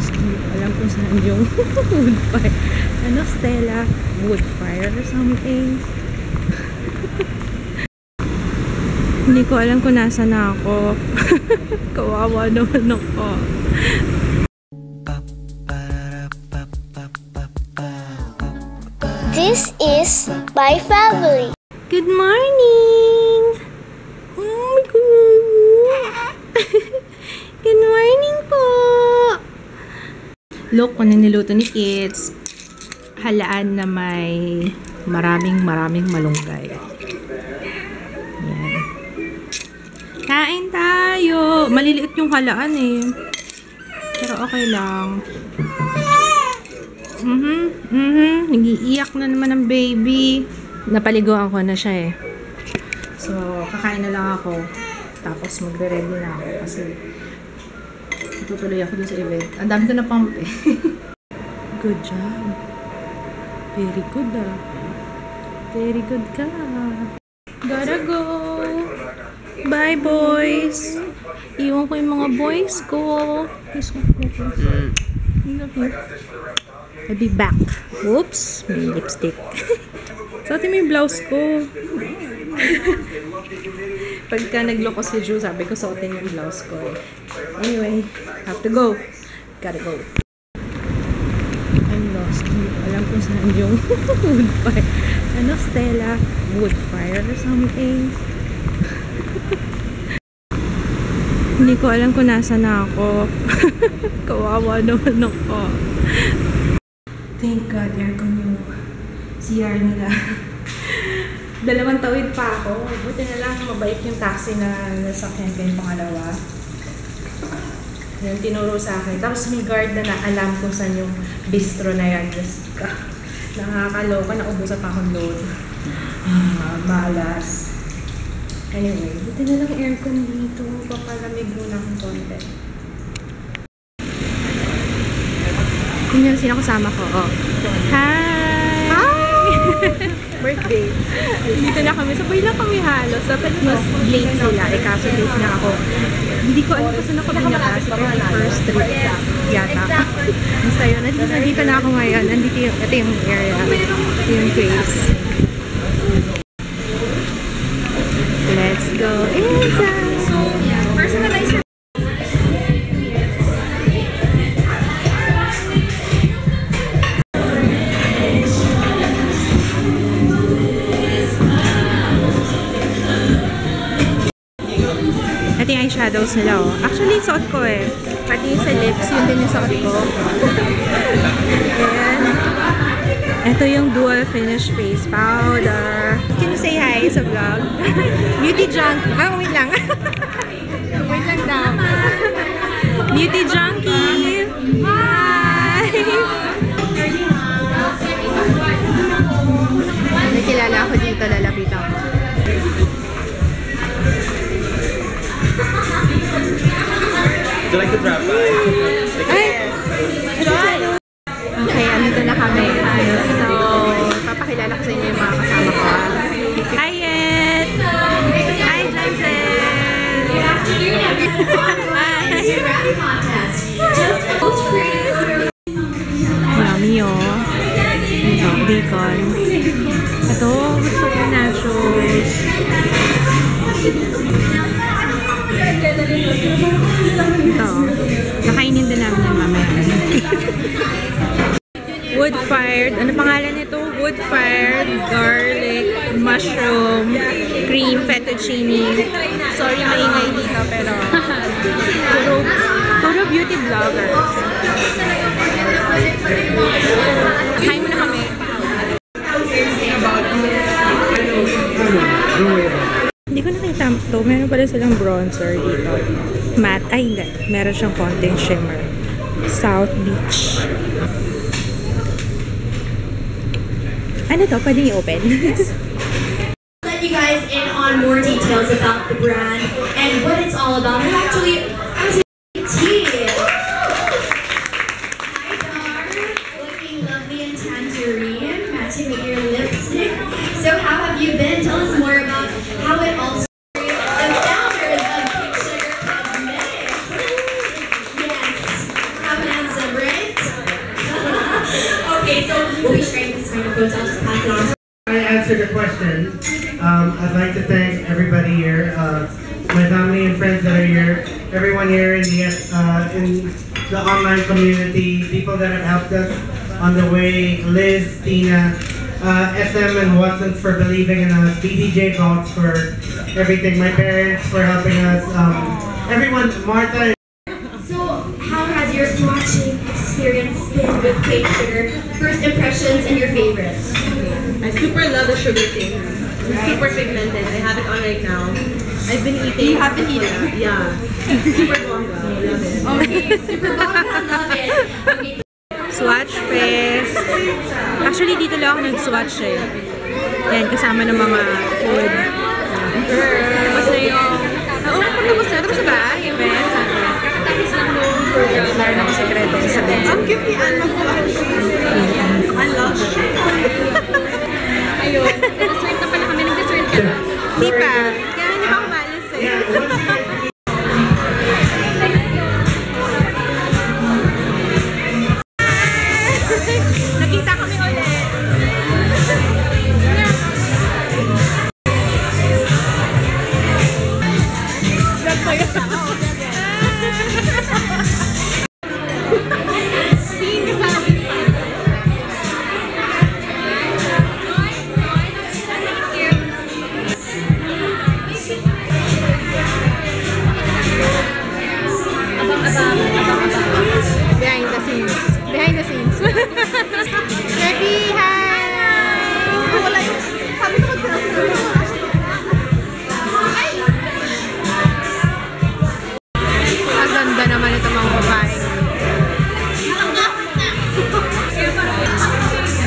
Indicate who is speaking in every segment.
Speaker 1: lost. Hindi ko alam kung saan yung wood fire. Ano, Stella? Wood fire or something? Hindi ko alam kung nasa na ako. Kawawa naman ako.
Speaker 2: This is my family.
Speaker 1: Good morning! Oh my God! Good morning po! Look, kung niluto ni Kids, halaan na may maraming malunggay. Yan. Kain tayo! Maliliit yung halaan eh. Pero okay lang. Nag-iiyak na naman ang baby. Napaliguan ko na siya eh. So, kakain na lang ako. Tapos magre-ready na ako kasi tutuloy ako dun sa event. Ang dami ko na pump eh. Good job. Very good ah. Very good ka. Gotta go. Bye boys. Iwan ko yung mga boys ko. I'll be back. Oops. May lipstick. Suotin mo yung blouse ko. Pagka nagloko si Ju, sabi ko suotin yung blouse ko. Anyway, have to go. Gotta go. I'm lost. Hindi ko alam kung saan yung wood fire. Ano, Stella? Wood fire or something? Hindi ko alam kung nasa na ako. Kawawa naman ako. Thank God, aircon yung CR nila. 2 tawid pa ako. Buti na lang mabait yung taxi na nasakyan ko yung pangalawa. Yung tinuro sa akin. Tapos may guard na alam kung saan yung bistro na yan. Jessica. Nakakaloka. Naubusan pa akong load. Malas. Anyway, buti na lang aircon dito. Papalamig muna akong konti. Yun yung sino kasama ko. Oh. Hi! Birthday. Dito na kami. Sabay lang kami halos. Dapat mas late sila. Eh, kaso late na ako. Hindi ko alam kung saan ako binyakas. Pero yung first trip yata. Basta yun. Nandito na ako ngayon. Nandito yung, ito yung area. Ito yung place. Let's go inside! Personalize your eyeshadows nila oh. Actually, suot ko eh. Pati sa lips, yun din yung suot ko. And ito yung dual finish face powder. Can you say hi sa vlog? Beauty junkie. Ah, wait lang. Wait lang daw. Beauty junkie. Hi! Nakilala ako dito, lalapitan ko.
Speaker 3: Do you like the trap?
Speaker 1: Okay, andito na kami. So, papakilala ko sa inyo yung mga kasama ko. Hi, Ed! Hi, Johnson! Hi! Yummy, oh. Ito, bacon. Ito, gusto ko nachos. Ito. Nakainin din namin yan mamaya. Wood-fired. Ano pangalan nito? Wood-fired garlic, mushroom, cream, fettuccine. Sorry, maingay dito, pero puro beauty vloggers. Kain mo na kami. Hindi ko nakita ito. Meron pala silang bronzer dito. Matte. Ay, hindi. Meron siyang konting shimmer. South Beach. Ano to? Pwede i-open?
Speaker 4: Let you guys in on more details about the brand and what it's all about. It's actually tea. Hi, Dar. Looking lovely and tangerine. Matching with your lipstick. So how have you been? Tell us more about how it all started. The founders of Pink Sugar Cosmetics. Yes. Have an answer. we'll be sharing this microphone, so I'll just pass it on.
Speaker 5: I answer the question. I'd like to thank everybody here, my family and friends that are here, everyone here in the online community, people that have helped us on the way, Liz, Tina, SM and Watsons for believing in us, BDJ Box for everything, my parents for helping us, everyone, Martha.
Speaker 4: So, how has your swatching experience been with Quake Sugar? First impressions and your favorites?
Speaker 6: I super love the sugar things. It's super pigmented. I have it on right now. I've been eating. You have been eating? Yeah. Super bongga. I love it.
Speaker 4: Okay, super bongga, love it. Okay.
Speaker 1: Swatch Fest. Actually, dito lang ako nag-swatch eh. Yan, kasama ng mga food. Tapos na yung... tapos na ba? Yung best. Tapos lang nung meron ako sekreto sa best.
Speaker 6: Ang cute ni Anna ko. I love it. Ayun. Dessert na pala kami. Nag-dessert ka na.
Speaker 1: Di pa. Kaya hindi pa ako malas eh. Nakita kami ulit. Behind the scenes. Behind the scenes. Ready? Hi!
Speaker 6: Sabi ko mag-selfie.
Speaker 1: Ang ganda naman ito mga babae.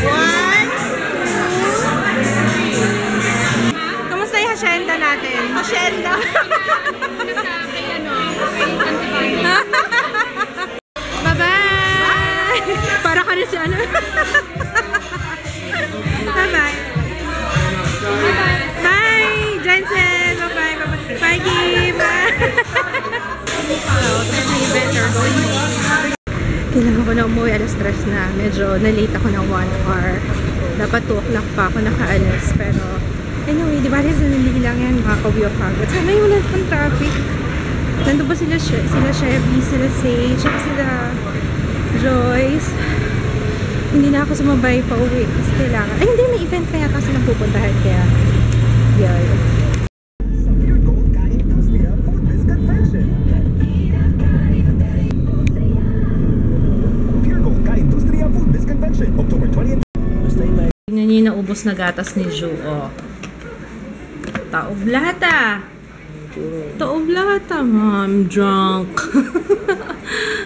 Speaker 1: One, two. Kamusta yung hacienda natin?
Speaker 6: Hacienda.
Speaker 1: Bye-bye! Para ka rin si ano? Bye-bye! Bye! Jensen! Bye-bye! Bye-bye! Bye, Kim! Bye! Kailangan ko na umuwi. Alas 3 na. Medyo na-late ako ng 1 hour. Dapat 2 o'clock pa ako nakaalis. Pero anyway, di ba rin sanali lang yan? Makakawin ako agad. Sana yung wala pang traffic. Nandun ba sila Chevy, sila Sage, sila Joyce. Hindi na ako sumabay pa uwi kasi kailangan. Ay, hindi, may event kaya kasi nang pupuntahan kaya. Yun. Tingnan niyo yung naubos na gatas ni Ju, oh. Taob lahat ah. Taob lahat ah, Mom. Drunk.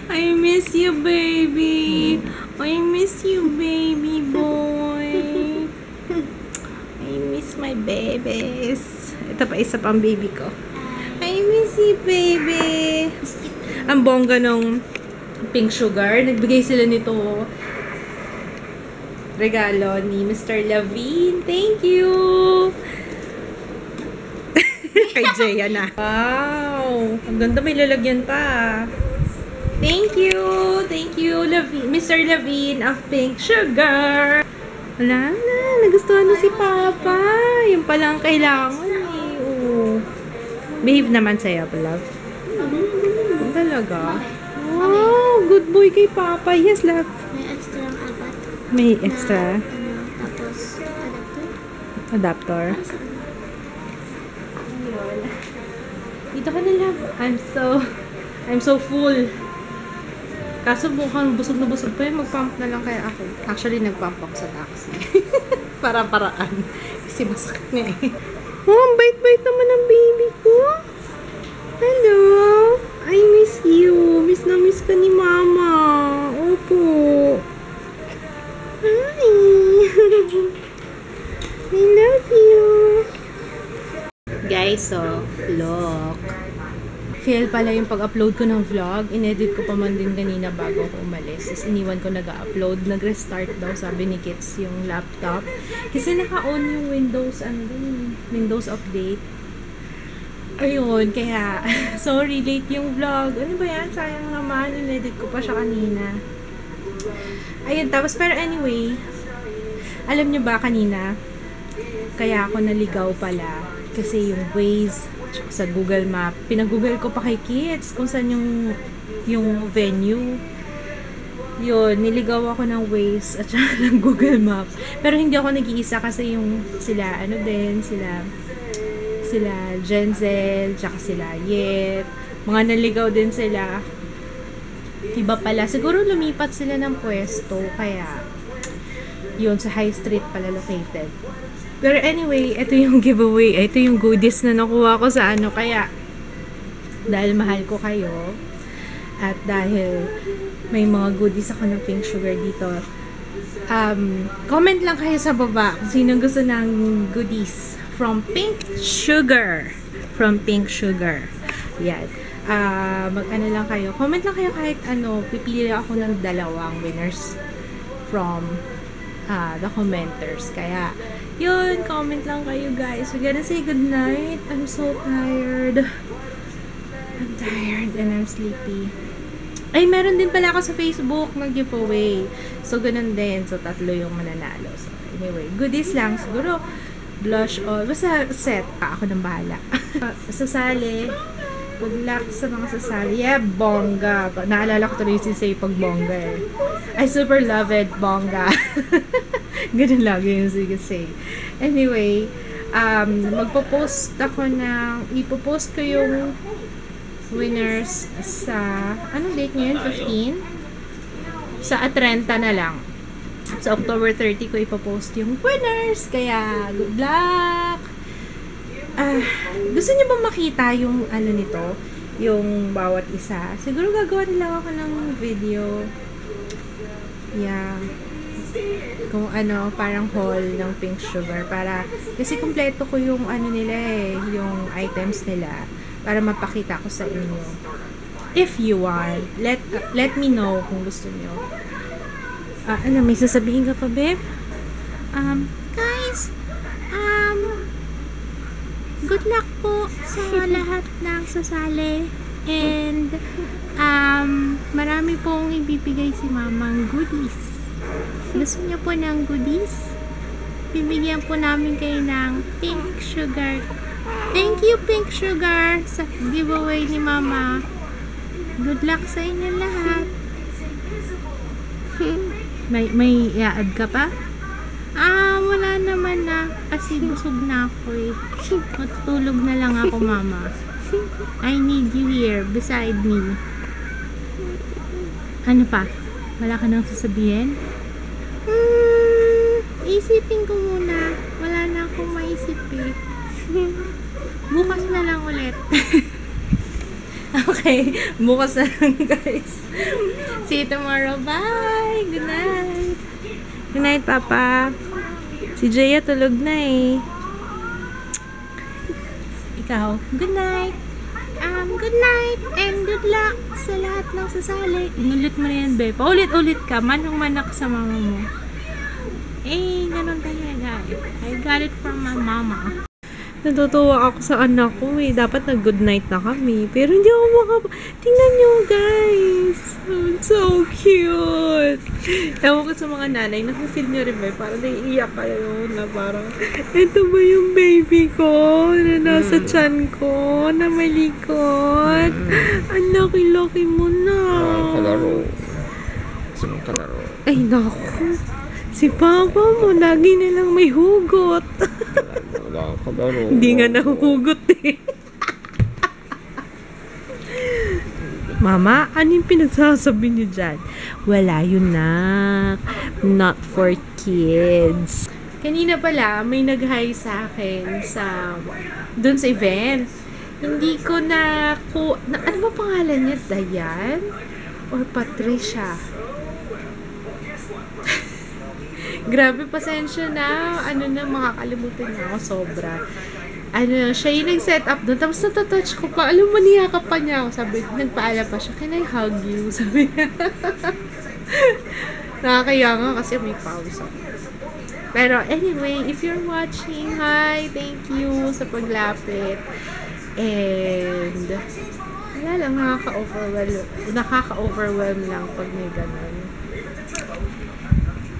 Speaker 1: I miss you, baby. I miss you, baby boy. I miss my babies. Ito pa, isa pang baby ko. I miss you, baby. Ang bongga nung Pink Sugar. Nagbigay sila nito. Regalo ni Mr. Lavin. Thank you! Kay Jaya na. Wow! Ang ganda, may lalagyan pa. Thank you! Thank you, Mr. Lavin of Pink Sugar! Wala na. Nagustuhan na si Papa. Yung palang kailangan eh. Oh. Behave naman sa'yo, love. Talaga? Wow! Good boy kay Papa. Yes, love. May extra?
Speaker 2: Tapos,
Speaker 1: Adapter? Dito ka na, love. I'm so full. Kaso mukhang busog na busog pa yun. Mag-pump na lang kaya ako. Actually, nag-pump ako sa taxi. Para-paraan. Kasi masakit nga eh. Oh, ang bait-bait naman ang baby ko. Hello. I miss you. Miss na miss ka ni Mama. Opo. Hi. I love you. Guys, so, look. Fail pala yung pag-upload ko ng vlog. Inedit ko pa man din kanina bago ako umalis. Tapos iniwan ko nag-upload. Nag-restart daw, sabi ni Kits, yung laptop. Kasi naka-on yung Windows, Windows update. Ayun, kaya, sorry, late yung vlog. Ano ba yan? Sayang naman, inedit ko pa siya kanina. Ayun, tapos, pero anyway, Alam nyo ba kanina, kaya ako naligaw pala kasi yung Waze sa Google Map, pinag-google ko pa kay kids kung saan yung venue. Yun, niligaw ako ng Waze at saka ng Google Map. Pero hindi ako nag-iisa kasi yung sila Jenzel, tsaka sila Yet, mga naligaw din sila. Iba pala, siguro lumipat sila ng pwesto, kaya yun, sa High Street pala located. Pero anyway, ito yung giveaway, ito yung goodies na nakuha ko sa ano, kaya dahil mahal ko kayo at dahil may mga goodies ako ng Pink Sugar dito, comment lang kayo sa baba kung sino gusto ng goodies from Pink Sugar. Yan. Mag-ano lang kayo. Comment lang kayo kahit ano. Pipili ako ng 2 winners from the commenters. Kaya, yun. Comment lang kayo, guys. We're gonna say goodnight. I'm so tired. I'm tired and I'm sleepy. Ay, meron din pala ako sa Facebook na giveaway. So, ganun din. So, 3 yung mananalo. So, anyway, goodies lang. Siguro, blush on. Basta set. Ako nang bahala. Sasali. Good luck sa mga sasali. Yeah, bongga. Naalala ko tuloy si Say pag bongga eh. I super love it, bongga. Ganun lagi yung sige say. Anyway, magpo-post ako ng, ipo-post ko yung winners sa, anong date nyo yun? 15? Sa 30 na lang. Sa October 30 ko ipo-post yung winners. Kaya, good luck! Gusto niyo ba makita yung ano nito? Yung bawat isa? Siguro gagawa nila ako ng video. Yeah. Kung ano, parang haul ng Pink Sugar. Para, kasi kompleto ko yung ano nila eh. Yung items nila. Para mapakita ko sa inyo. If you want, let me know kung gusto niyo. Ano, may sasabihin ka pa, babe? Guys, good luck po sa lahat ng sasali. And, marami pong ibibigay si mamang goodies. Gusto niyo po ng goodies? Bibigyan po namin kayo ng Pink Sugar. Thank you, Pink Sugar, sa giveaway ni mama. Good luck sa inyo lahat. May i-add ka pa? Wala naman na. Kasi busog na ako eh. Matutulog na lang ako, mama. I need you here, beside me. Ano pa? Wala ka nang sasabihin? Isipin ko muna. Wala na akong maisip eh. Bukas na lang ulit. Okay. Bukas na lang, guys. See you tomorrow. Bye! Good night! Good night, Papa. Si Jaya tulog na eh. Ikaw, good night. Good night and good luck sa lahat ng sasali. Inulit mo na yan, be. Paulit-ulit ka. Manong-manak sa mama mo. Eh, ganun talaga. I got it from my mama. Natutuwa ako sa anak ko eh. Dapat nag-good night na kami. Pero hindi ako tingnan nyo, guys. Oh, so cute. Ewan ko sa mga nanay. Nakafeel nyo rin ba? Parang naiiyak kayo na parang, ito ba yung baby ko na nasa tiyan ko na malikot? Ang laki-laki mo na.
Speaker 3: Kalaro. Gusto mong kalaro.
Speaker 1: Ay, naku. Si Papa mo, lagi na lang may hugot.
Speaker 3: Kalaro.
Speaker 1: Hindi nga nahuhugot eh. Mama, ano yung pinagsasabi niyo dyan? Wala yun na. Not for kids. Kanina pala, may nag-hi sa akin dun sa event. Hindi ko ano ba pangalan niya? Dayan? Or Patricia? Grabe, pasensya na. Makakalimutan na ako sobra. Siya yung nag-set up doon. Tapos natatouch ko pa. Alam mo, niyakap pa niya ako. Sabi, nagpaala pa siya. Can I hug you? Sabi niya. Nakakaya nga kasi may pause ako. Pero anyway, if you're watching, hi! Thank you sa paglapit. And wala lang, nakaka-overwhelm lang pag may ganun.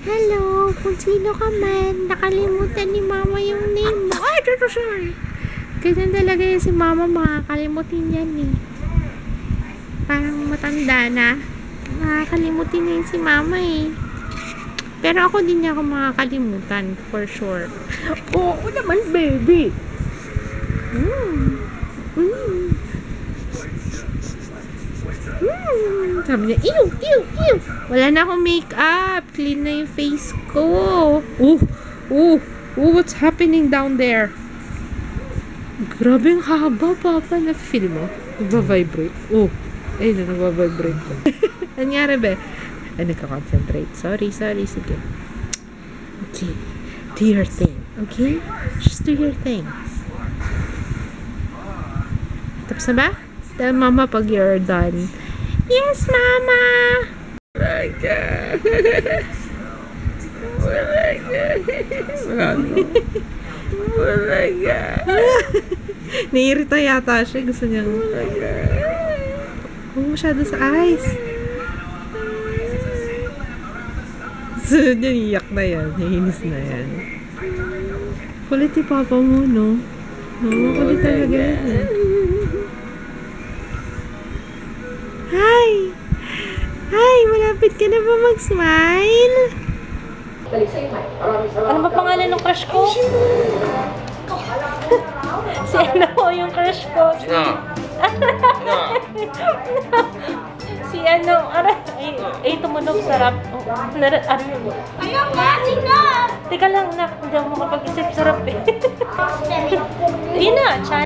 Speaker 1: Hello, kung sino ka man, nakalimutan ni mama yung name mo. Ay, sorry. Ganyan talaga yan si mama, makakalimutin yan eh. Parang matanda na. Makakalimutin na yun si mama eh. Pero ako din niya ako makakalimutan, for sure. Oo naman, baby. Sabi niya, ew. Wala na akong makeup. Clean na yung face ko. What's happening down there? Grabe ang haba, Papa. Na-feel mo? Nagva-vibrate. Ayun na, nagva-vibrate ko. Nangyari ba? Ay, nagka-concentrate. Sorry. Sige. Okay. Do your thing. Okay? Just do your thing. Tapos na ba? Tell mama pag you're done. Yes, mama! Naiirita yata siya. Gusto niya. Huwag masyado sa eyes. Sunod niya, iyak na yan. Naiinis na yan. Kulit si Papa mo, no? Kulit talaga yan. Hi! Malapit ka na ba mag-smile? Ano ba pangalan ng crush ko? Si ano yung crush ko? Si ano? Ay, tumunog sarap. Teka lang, hindi ako makapag-isip sarap eh. Yun na,